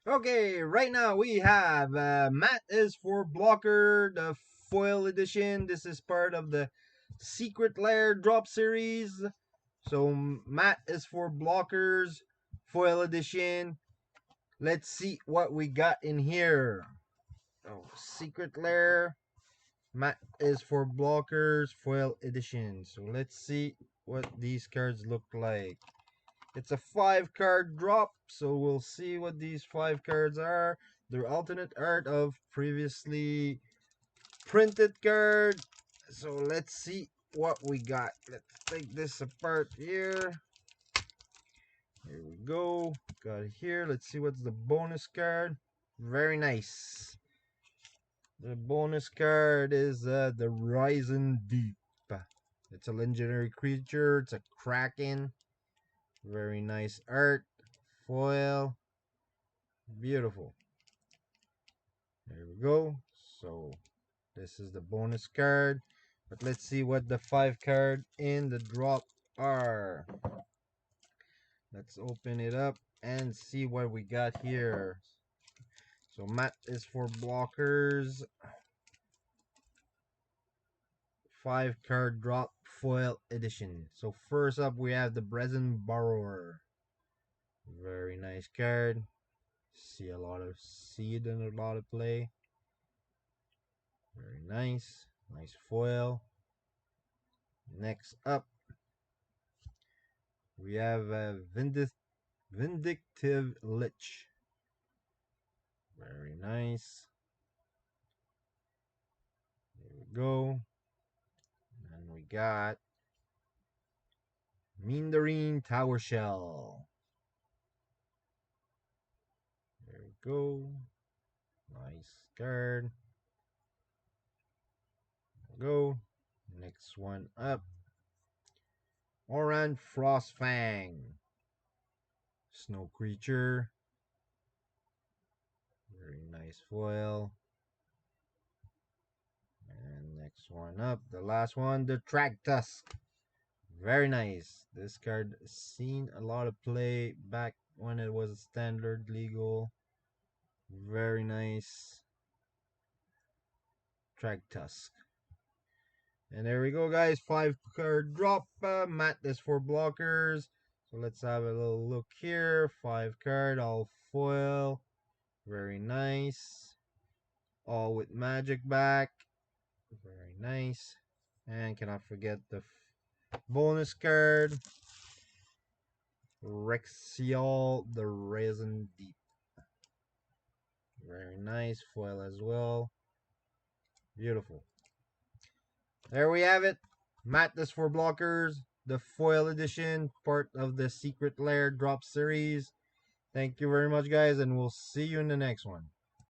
Okay, right now we have Matt is for Blocker, the foil edition. This is part of the Secret Lair drop series. So Matt is for Blockers, foil edition. Let's see what we got in here. Oh, Secret Lair, Matt is for Blockers, foil edition. So let's see what these cards look like. It's a 5-card drop, so we'll see what these 5 cards are. They're alternate art of previously printed card. So let's see what we got. Let's take this apart here. Here we go. Got it here. Let's see what's the bonus card. Very nice. The bonus card is the Rising Deep. It's a legendary creature. It's a Kraken. Very nice art. Foil. Beautiful. There we go. So this is the bonus card. But let's see what the 5 card in the drop are. Let's open it up and see what we got here. So Matt is for Blockers. 5-card drop foil edition. So first up we have the Brazen Borrower. Very nice card. See a lot of seed and a lot of play. Very nice. Nice foil. Next up, we have a Vindictive Lich. Very nice. There we go. And we got Mandarin Tower Shell. There we go. Nice card. There we go. Next one up. Oran Frostfang. Snow creature. Very nice foil. And next one up, the last one, the Track Tusk. Very nice. This card seen a lot of play back when it was standard legal. Very nice. Track Tusk. And there we go, guys. 5-card drop. Matt is for Blockers. So let's have a little look here. 5-card, all foil. Very nice. All with magic back. Very nice. And cannot forget the bonus card. Rexial, the Resin Deep. Very nice. Foil as well. Beautiful. There we have it. Matt is for Blockers. The foil edition, part of the Secret Lair drop series. Thank you very much, guys, and we'll see you in the next one.